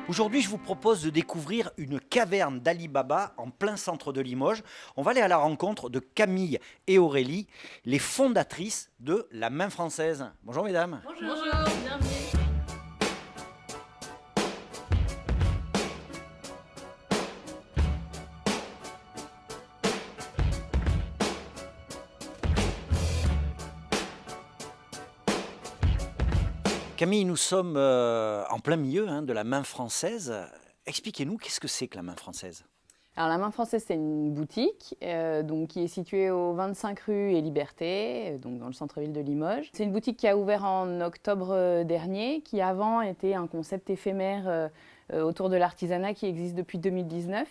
Aujourd'hui, je vous propose de découvrir une caverne d'Ali Baba en plein centre de Limoges. On va aller à la rencontre de Camille et Aurélie, les fondatrices de La Main Française. Bonjour mesdames. Bonjour, bienvenue. Camille, nous sommes en plein milieu de La Main Française. Expliquez-nous, qu'est-ce que c'est que La Main Française? Alors la Main Française, c'est une boutique qui est située au 25 rue et Liberté, donc dans le centre-ville de Limoges. C'est une boutique qui a ouvert en octobre dernier, qui avant était un concept éphémère autour de l'artisanat qui existe depuis 2019.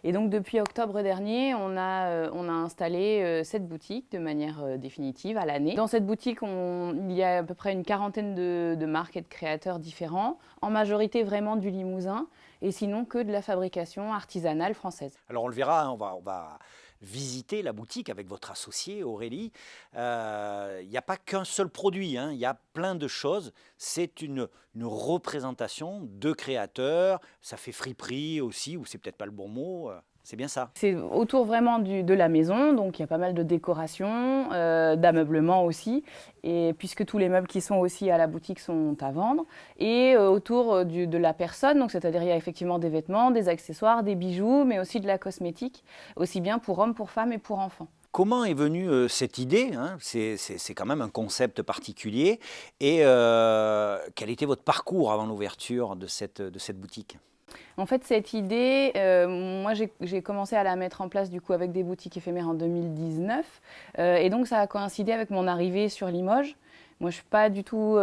Et donc depuis octobre dernier, on a installé cette boutique de manière définitive à l'année. Dans cette boutique, il y a à peu près une quarantaine de marques et de créateurs différents, en majorité vraiment du Limousin, et sinon que de la fabrication artisanale française. Alors on le verra, on va visiter la boutique avec votre associée Aurélie. Il n'y a pas qu'un seul produit, il y a plein de choses. C'est une représentation de créateurs. Ça fait friperie aussi, ou c'est peut-être pas le bon mot. C'est bien ça. C'est autour vraiment de la maison, donc il y a pas mal de décorations, d'ameublement aussi, et puisque tous les meubles qui sont aussi à la boutique sont à vendre, et autour de la personne, donc c'est-à-dire il y a effectivement des vêtements, des accessoires, des bijoux, mais aussi de la cosmétique, aussi bien pour hommes, pour femmes et pour enfants. Comment est venue cette idée, c'est quand même un concept particulier. Et quel était votre parcours avant l'ouverture de cette boutique? En fait, cette idée, moi j'ai commencé à la mettre en place du coup avec des boutiques éphémères en 2019. Et donc ça a coïncidé avec mon arrivée sur Limoges. Moi, je ne suis pas du tout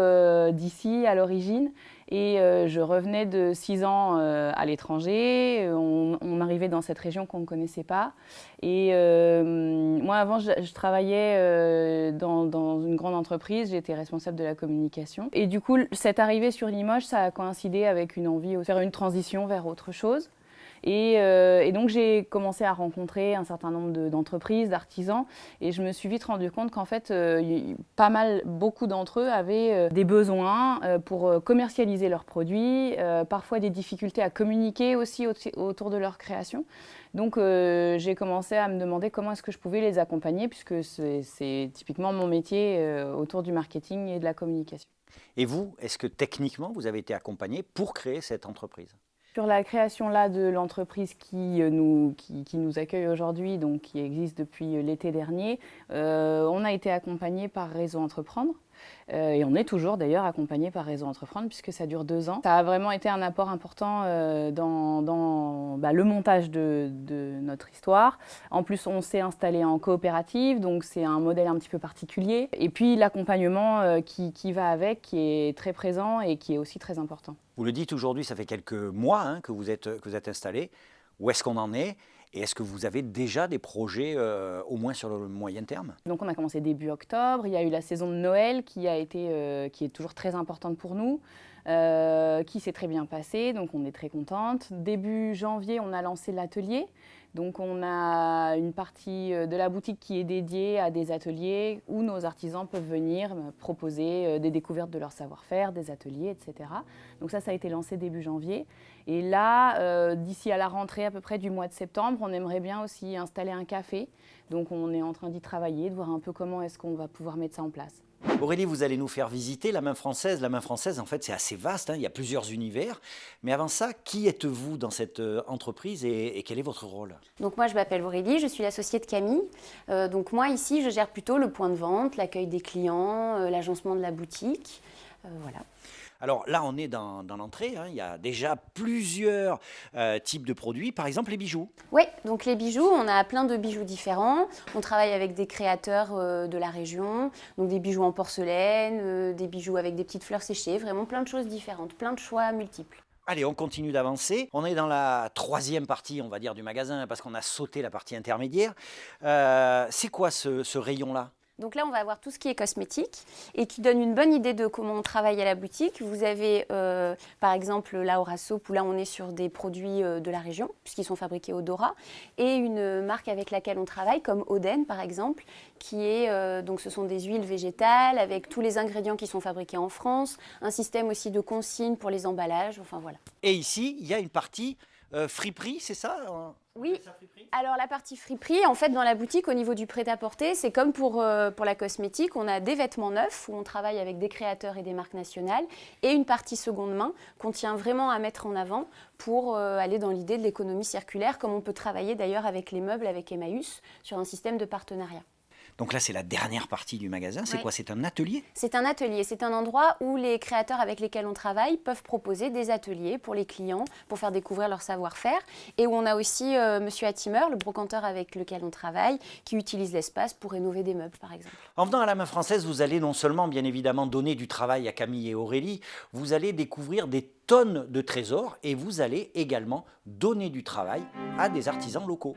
d'ici à l'origine et je revenais de 6 ans à l'étranger. On arrivait dans cette région qu'on ne connaissait pas. Et moi, avant, je travaillais dans une grande entreprise. J'étais responsable de la communication. Et du coup, cette arrivée sur Limoges, ça a coïncidé avec une envie de faire une transition vers autre chose. Et donc j'ai commencé à rencontrer un certain nombre d'entreprises, d'artisans, et je me suis vite rendu compte qu'en fait, beaucoup d'entre eux avaient des besoins pour commercialiser leurs produits, parfois des difficultés à communiquer aussi autour de leur création. Donc j'ai commencé à me demander comment est-ce que je pouvais les accompagner, puisque c'est typiquement mon métier autour du marketing et de la communication. Et vous, est-ce que techniquement, vous avez été accompagné pour créer cette entreprise? Sur la création là, de l'entreprise qui nous accueille aujourd'hui, donc qui existe depuis l'été dernier, on a été accompagné par Réseau Entreprendre. Et on est toujours d'ailleurs accompagné par Réseau Entreprendre puisque ça dure 2 ans. Ça a vraiment été un apport important dans le montage de notre histoire. En plus, on s'est installé en coopérative, donc c'est un modèle un petit peu particulier. Et puis l'accompagnement qui va avec, qui est très présent et qui est aussi très important. Vous le dites aujourd'hui, ça fait quelques mois que vous êtes installé. Où est-ce qu'on en est? Et est-ce que vous avez déjà des projets, au moins sur le moyen terme? Donc on a commencé début octobre, il y a eu la saison de Noël qui est toujours très importante pour nous, qui s'est très bien passée, donc on est très contente. Début janvier, on a lancé l'atelier. Donc on a une partie de la boutique qui est dédiée à des ateliers où nos artisans peuvent venir proposer des découvertes de leur savoir-faire, des ateliers, etc. Donc ça a été lancé début janvier. Et là, d'ici à la rentrée à peu près du mois de septembre, on aimerait bien aussi installer un café. Donc on est en train d'y travailler, de voir un peu comment est-ce qu'on va pouvoir mettre ça en place. Aurélie, vous allez nous faire visiter La Main Française. La Main Française, en fait, c'est assez vaste, il y a plusieurs univers. Mais avant ça, qui êtes-vous dans cette entreprise et quel est votre rôle? Donc moi, je m'appelle Aurélie, je suis l'associée de Camille. Donc moi, ici, je gère plutôt le point de vente, l'accueil des clients, l'agencement de la boutique. Voilà. Alors là, on est dans l'entrée, il y a déjà plusieurs types de produits, par exemple les bijoux. Oui, donc les bijoux, on a plein de bijoux différents. On travaille avec des créateurs de la région, donc des bijoux en porcelaine, des bijoux avec des petites fleurs séchées, vraiment plein de choses différentes, plein de choix multiples. Allez, on continue d'avancer. On est dans la troisième partie, on va dire, du magasin, parce qu'on a sauté la partie intermédiaire. C'est quoi ce rayon-là? Donc là, on va avoir tout ce qui est cosmétique et qui donne une bonne idée de comment on travaille à la boutique. Vous avez par exemple Laura Soap, où là on est sur des produits de la région, puisqu'ils sont fabriqués au Dora, et une marque avec laquelle on travaille, comme Oden par exemple, qui est, donc ce sont des huiles végétales avec tous les ingrédients qui sont fabriqués en France, un système aussi de consigne pour les emballages, enfin voilà. Et ici, il y a une partie friperie, c'est ça? Oui, alors la partie friperie, en fait, dans la boutique, au niveau du prêt-à-porter, c'est comme pour la cosmétique, on a des vêtements neufs où on travaille avec des créateurs et des marques nationales et une partie seconde main qu'on tient vraiment à mettre en avant pour aller dans l'idée de l'économie circulaire, comme on peut travailler d'ailleurs avec les meubles, avec Emmaüs, sur un système de partenariat. Donc là, c'est la dernière partie du magasin. C'est Oui. quoi? C'est un atelier? C'est un atelier, c'est un endroit où les créateurs avec lesquels on travaille peuvent proposer des ateliers pour les clients, pour faire découvrir leur savoir-faire. Et où on a aussi Monsieur Attimer, le brocanteur avec lequel on travaille, qui utilise l'espace pour rénover des meubles, par exemple. En venant à la Main Française, vous allez non seulement, bien évidemment, donner du travail à Camille et Aurélie, vous allez découvrir des tonnes de trésors et vous allez également donner du travail à des artisans locaux.